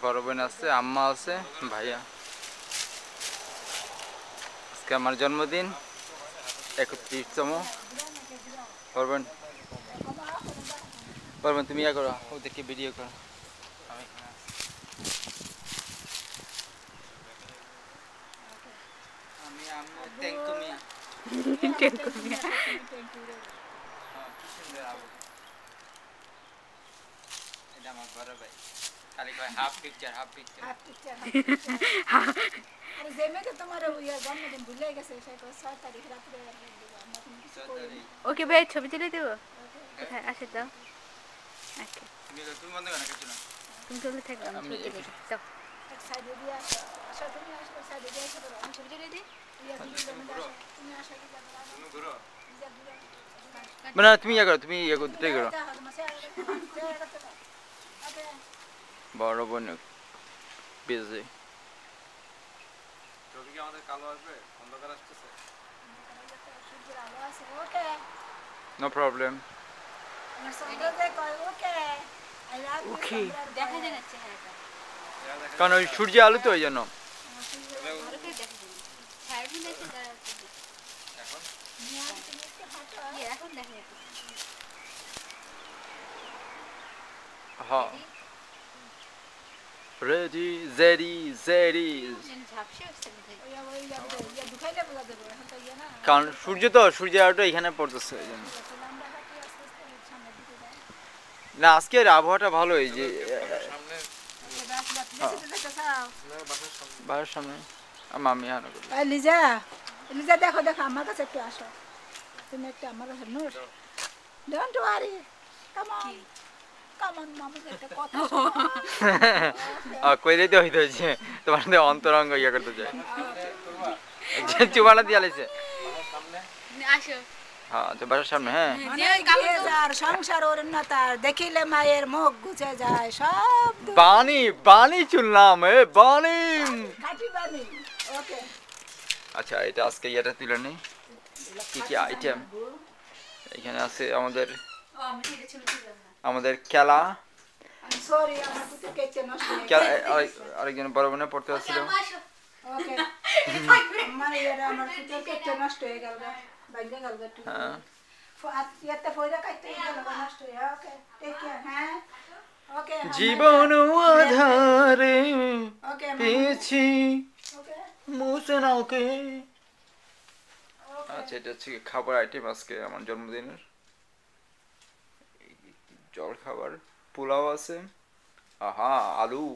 বড় বোন আছে, আম্মা আছে, ভাইয়া। আজকে আমার জন্মদিন, 31তম। বড় বোন তুমি ইয়া করো, ওদেরকে ভিডিও করো। আমি এখানে আছি। আমি আম্মু টেঙ্কু মিয়া। টেঙ্কু মিয়া। হ্যাঁ, কি সুন্দর আবু। এটা আমার বড় ভাই। খালি কয় হাফ পিকচার, হাফ পিকচার। আরে যেমেকে তোমার ইয়া জন্মদিন ভুলে গেছে সে 6 তারিখ রাত্রে আমরা কোনো কিছু করি। ওকে ভাই ছবি তুলে দেবো। কোথায় আসে দাও। ওকে তুমি বন্ধ কেন কিছু না? তুমি তুলে থাকো, আমি ছবি তুলে দিই। দাও এক সাইডে দিয়ে আসো, আসো তুমি আসো সাইডে দিয়ে আসো আমি ছবি তুলে দিই। ইয়া তুমি আসো কি যাবে তুমি ঘুরো। যা দূরে মানে তুমি ইয়া করো, তুমি ইয়া করতে করো। বড় বোন বিজি। ছবি কি আমাদের কালো আসবে? অন্ধকার আসতেছে? Okay no problem. আমার সঙ্গে যে কয় okay I love you okay. দেখা যায় না চেহারাটা। কারণ ওই সূর্য আলো তো ওই জন্য। ভালো করে দেখা যায় না। ছায়ার মধ্যে এসে দাঁড়াচ্ছে। এখন এখন দেখা যাচ্ছে। হ্যাঁ। Ready JD JD. ঝাপসে আসছে বোধহয়। ইয়া দুখাইলে বোঝা যাবে এখন তো ইয়া না কারণ সূর্য তো সূর্য আলোটা এখানে পড়তেছে এই জন্য। আমরা হাঁটি আস্তে আস্তে সামনের দিকে যাই না আজকের আবহাওয়াটা ভালো, এই যে সামনে বাসার সামনে আমি হানো করি। লিজা লিজা দেখো দেখো আমার কাছে একটু আসো তুমি একটু আমার কাছে Noor don't worry come on come on মামু একটা কথা কই দিতে হইতে হয়েছে তোমার অন্তরঙ্গ ইয়া করতে চাই। চুমালা দিয়া লাইছে। আসো। হ্যাঁ তো বাসার সামনে। হ্যাঁ আর সংসার উন্নতার দেখিলে মায়ের মুখ গুছে যায় সব বানি বানি চুনলাম বানি। খাটি বানি ওকে আচ্ছা এটা আজকে ইয়েটা তুলে নেই, কি কি আইটেম এখানে আছে। আমাদের আমাদের খেলা সরি আমার পুত্র কেটে নষ্ট হয়ে গেছে আরেকজন বড় বোনে পড়তে আসছিল। ওকে আমার ইয়ারা আমার পুত্র কেটে নষ্ট হয়ে গেল বাইরে গেল একটু হ্যাঁ ইয়াতে পয়রা কাটতে গেল নষ্ট হয়ে ওকে টেক কেয়ার হ্যাঁ ওকে জীবন আধারে ওকে পেয়েছি ওকে মুছে নাও কে। আচ্ছা এটা হচ্ছে খাবার আইটেম আজকে আমার জন্মদিনের। জল খাবার পোলাও আছে, আহা আলু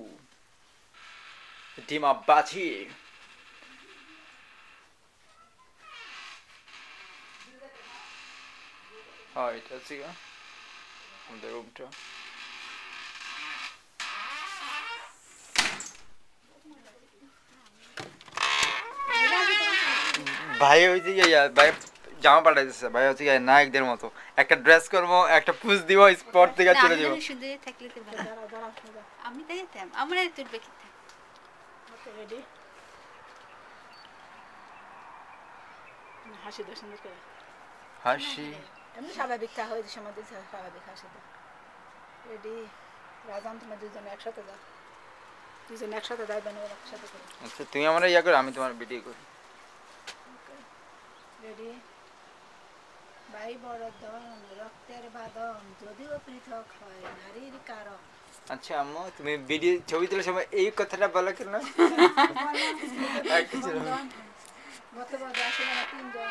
ডিমা বাছি। হ্যাঁ এটা হচ্ছে আমাদের রুমটা। ভাই হয়েছে কি ভাই জামা পাল্টাইতেছে, ভাই হচ্ছে কি নায়কদের মতো একটা ড্রেস করবো একটা পুজ দিব স্পট থেকে চলে যাবো। সুন্দর থাকলে তো ভালো। আমি তো যেতাম আমার তুলবে কি থাক। ওকে রেডি হাসি তো সুন্দর করে হাসি এমনি স্বাভাবিক কা হয় সমাজে স্বাভাবিক হাসি তো রেডি রাজান তুমি দুজন একসাথে যাও দুজন একসাথে যাইবেন একসাথে করে আচ্ছা তুমি আমার ইয়া করো আমি তোমার ভিডিও করি। রেডি ভাই বড় দন রক্তের বাঁধন যদিও পৃথক হয় নারীর কারণ আচ্ছা আম্মু তুমি ভিডিও ছবি তোলার সময় এই কথাটা বলো কেন? গতবার আসলে তিনজন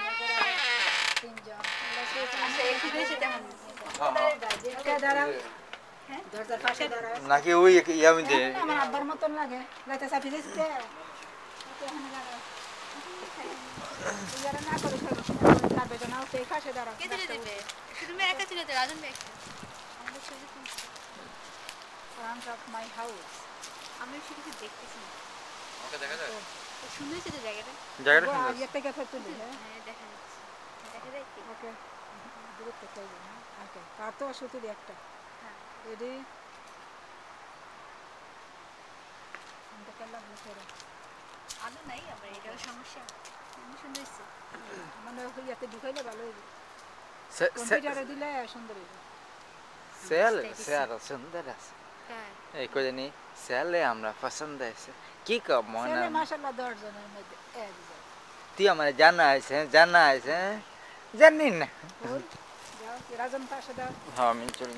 তিনজন দাঁড়াও দরজার পাশে দাঁড়াও নাকি ওই ইয়া মধ্যে আমার আব্বার মতন লাগে রাতে চাপি দিচ্ছে না করে লাগবে তো না সেই পাশে দাঁড়াও কে তুলে দেবে? তুমি একা তুলে দেবে, রাজন ভাই একটা। আমাদের ছবি তুলছে। front of my house আমি শুধু কিছু দেখতেছি না। আমাকে দেখা যায়? সুন্দর হচ্ছে তো জায়গাটা। জায়গাটা আগে সুন্দর। থেকে তুলি হ্যাঁ হ্যাঁ দেখা যাচ্ছে। দেখা যায় কি? ওকে দূরত্ব চাইবে না ওকে তার তো শুধু একটা হ্যাঁ। রেডি আমরা কেলাম করে আলো নাই আবার এটাও সমস্যা। এমনি সুন্দর হচ্ছে। মানে ইয়াতে ঢুকাইলে ভালো হবে সে কম্পিউটারে দিলে সুন্দর হবে সেল সেল সুন্দর আছে। কার? এই করে জানি ছেলে আমরা পছন্দ আছে কি কম মনে ছেলে মাশাআল্লাহ 10 জনের মধ্যে একজন তুই আমার জানা আছে জানি না ফুল যাও রাজন পাশে দাও হ্যাঁ আমি চলি